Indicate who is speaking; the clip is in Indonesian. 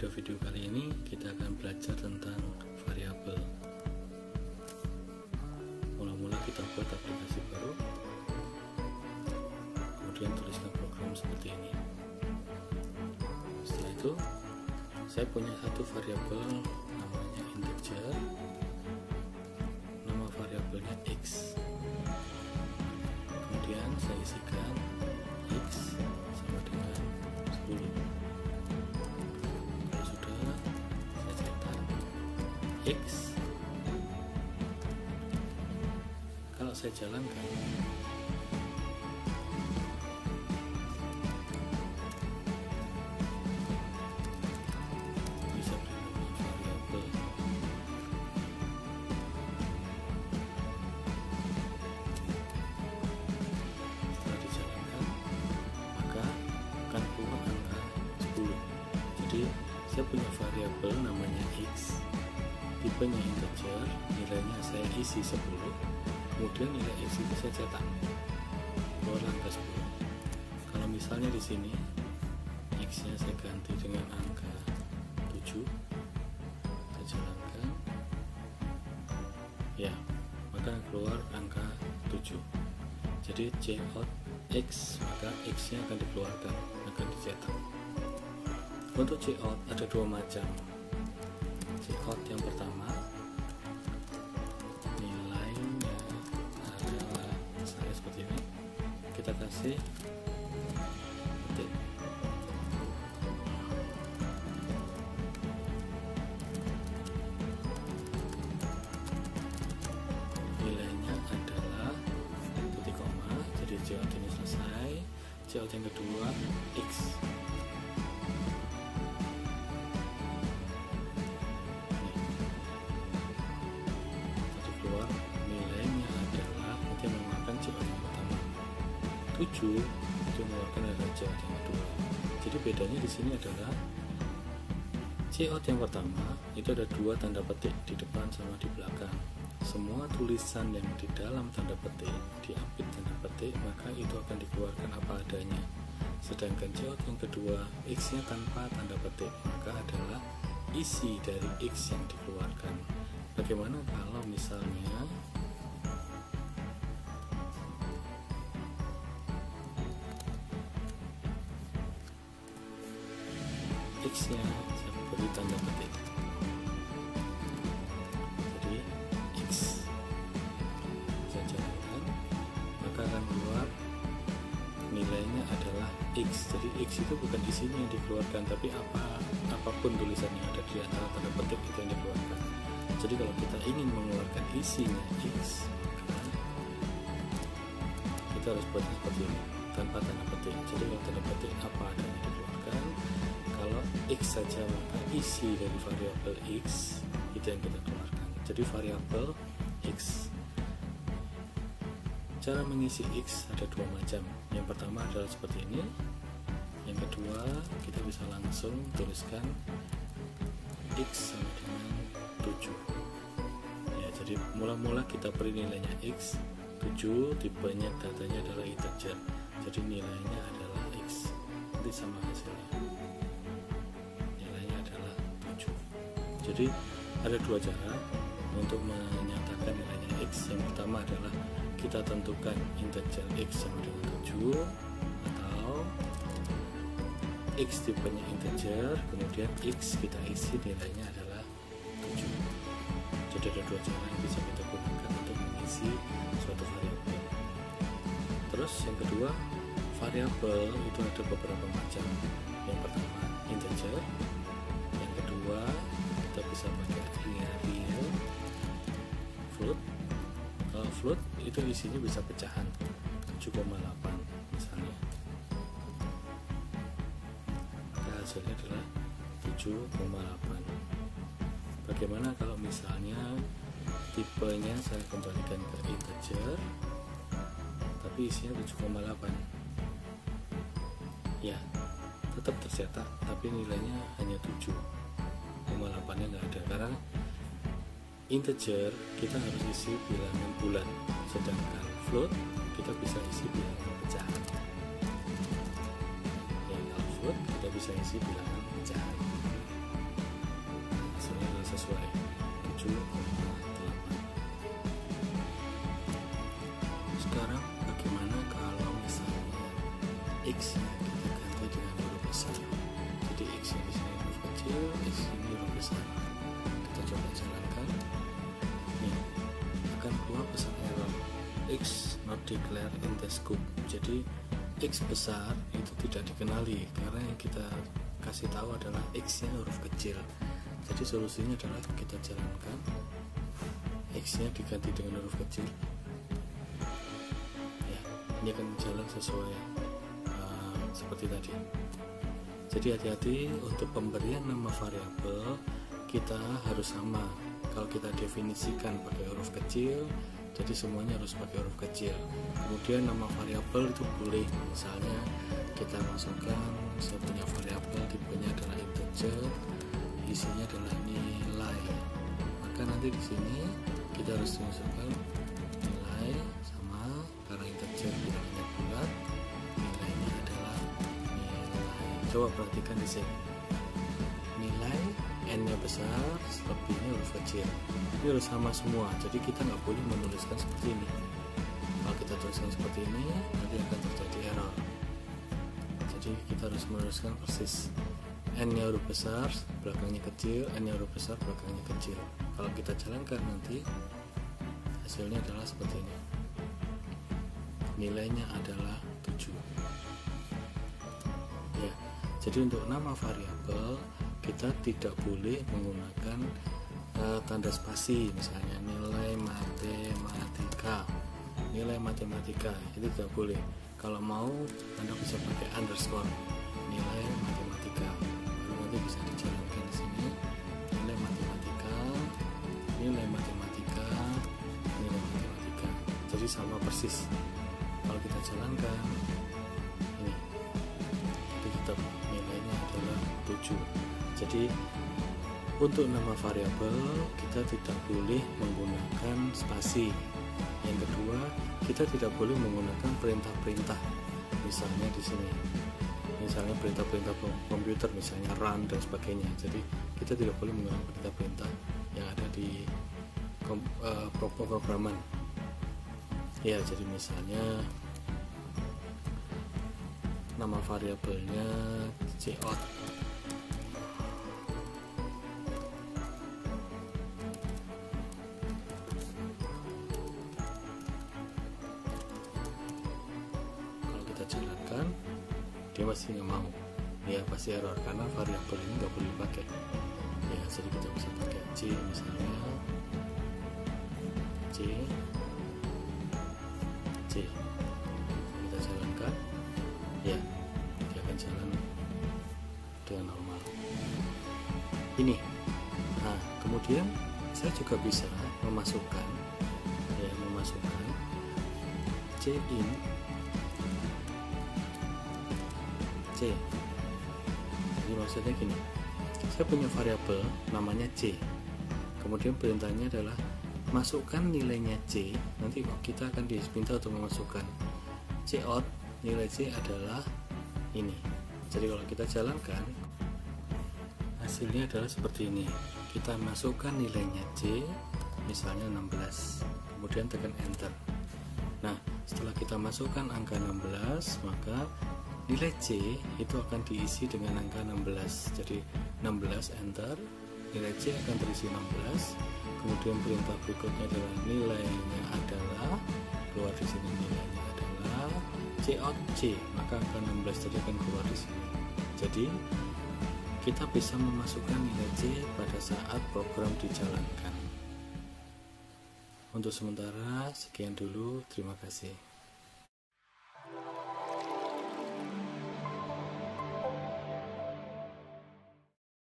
Speaker 1: Pada video kali ini kita akan belajar tentang variabel. Mula-mula kita buat aplikasi baru, kemudian tuliskan program seperti ini. Setelah itu saya punya satu variabel namanya integer, nama variabelnya x. Kemudian saya isikan x sama dengan 10. Kalau sudah, saya cetak x. Kalau saya jalankan, bisa bernama variabel. Setelah dijalankan, maka akan keluar angka 10. Jadi saya punya variabel namanya x, tipenya integer, nilainya saya isi 10. Kemudian nilai x itu saya cetak keluar angka 10. Kalau misalnya di sini x nya saya ganti dengan angka 7, saya jalankan, ya, maka keluar angka 7. Jadi cout x, maka x nya akan dikeluarkan, akan dicetak. Untuk cout ada dua macam. Cout yang pertama, nilainya adalah misalnya seperti ini, kita kasih titik. Nilainya adalah titik koma, jadi cout ini selesai. Cout yang kedua x. Nilainya adalah nanti mengeluarkan cout yang pertama. 7 itu mengeluarkan adalah cout yang kedua. Jadi bedanya di sini adalah cout yang pertama itu ada dua tanda petik di depan sama di belakang. Semua tulisan yang di dalam tanda petik diapit tanda petik, maka itu akan dikeluarkan apa adanya. Sedangkan cout yang kedua, x nya tanpa tanda petik, maka adalah isi dari x yang dikeluarkan. Bagaimana kalau misalnya x nya saya beri tanda petik, jadi x saya jalankan, maka akan keluar nilainya adalah x. Jadi x itu bukan isinya yang dikeluarkan, tapi apapun tulisan yang ada di antara tanda petik itu yang dikeluarkan. Jadi kalau kita ingin mengeluarkan isinya x, maka kita harus buat seperti ini, tanpa tanda petik. Jadi kalau tanda petik apa adanya dikeluarkan, kalau x saja maka isi dari variabel x itu yang kita keluarkan. Jadi variabel x. Cara mengisi x ada dua macam. Yang pertama adalah seperti ini. Yang kedua, kita bisa langsung tuliskan x sama dengan 7. Ya, jadi mula-mula kita beri nilainya x 7, tipenya datanya adalah integer. Jadi nilainya adalah x. Nanti sama hasilnya. Nilainya adalah 7. Jadi ada dua cara untuk menyatakan nilainya x. Yang pertama adalah kita tentukan integer x sama dengan 7, atau x tipenya integer, kemudian x kita isi nilainya adalah 7. Jadi ada dua cara yang bisa kita gunakan untuk mengisi suatu variabel. Terus yang kedua, variabel itu ada beberapa macam. Yang pertama integer, yang kedua kita bisa pakai real, float. Kalau float itu isinya bisa pecahan 7,8 misalnya, maka hasilnya adalah 7,8. Bagaimana kalau misalnya tipenya saya kembalikan ke integer tapi isinya 7,8? Ya, tetap tercetak tapi nilainya hanya 7,8 nya nggak ada, karena integer kita harus isi bilangan bulat, sedangkan float kita bisa isi bilangan pecahan. Ya, kalau float kita bisa isi bilangan pecahan. sesuai 7,8. Sekarang bagaimana kalau misalnya X kita ganti dengan huruf besar? Jadi X yang di sini huruf kecil, X ini huruf besar. Kita coba jalankan. Nih, akan keluar pesan error X not declared in the scope. Jadi X besar itu tidak dikenali karena yang kita kasih tahu adalah X nya huruf kecil. Jadi solusinya adalah kita jalankan, X nya diganti dengan huruf kecil. Ya, ini akan jalan sesuai seperti tadi. Jadi hati-hati untuk pemberian nama variabel, kita harus sama. Kalau kita definisikan pakai huruf kecil, jadi semuanya harus pakai huruf kecil. Kemudian nama variabel itu boleh, misalnya kita masukkan, saya punya variabel tipenya adalah integer, isinya adalah nilai. Maka nanti di sini kita harus masukkan nilai sama, karena integer bilangannya bulat, nilainya adalah nilai. Coba perhatikan di sini. Nilai n-nya besar, lebihnya huruf kecil. Ini harus sama semua. Jadi kita nggak boleh menuliskan seperti ini. Kalau kita tuliskan seperti ini, nanti akan terjadi error. Jadi kita harus menuliskan persis. N-nya huruf besar, belakangnya kecil. N-nya huruf besar, belakangnya kecil. Kalau kita jalankan nanti, hasilnya adalah seperti ini. Nilainya adalah 7. Ya. Jadi untuk nama variabel kita tidak boleh menggunakan tanda spasi, misalnya nilai matematika itu tidak boleh. Kalau mau Anda bisa pakai underscore nilai matematika, lalu nanti bisa dijalankan di sini nilai matematika. Jadi sama persis. Kalau kita jalankan ini, jadi tetap nilainya adalah 7. Jadi untuk nama variabel kita tidak boleh menggunakan spasi. Yang kedua, kita tidak boleh menggunakan perintah-perintah. Misalnya di sini, misalnya perintah-perintah komputer, misalnya run dan sebagainya. Jadi kita tidak boleh menggunakan perintah-perintah yang ada di pemrograman. Ya, jadi misalnya nama variabelnya cout. Jalankan, dia masih nggak mau, ya pasti error karena variabel ini nggak boleh dipakai. Ya, jadi kita bisa pakai C, misalnya C. Kita jalankan, ya dia akan jalan dengan normal. Ini, nah kemudian saya juga bisa memasukkan C in C. Jadi maksudnya gini, saya punya variabel namanya C, kemudian perintahnya adalah masukkan nilainya C. Nanti kita akan diminta untuk memasukkan cout, nilai C adalah ini. Jadi kalau kita jalankan, hasilnya adalah seperti ini. Kita masukkan nilainya C, misalnya 16, kemudian tekan enter. Nah, setelah kita masukkan angka 16, maka nilai C itu akan diisi dengan angka 16. Jadi 16 enter, nilai C akan terisi 16. Kemudian perintah berikutnya adalah nilainya adalah, keluar di sini nilainya adalah cout C, maka angka 16 tadi akan keluar di sini. Jadi kita bisa memasukkan nilai C pada saat program dijalankan. Untuk sementara sekian dulu, terima kasih.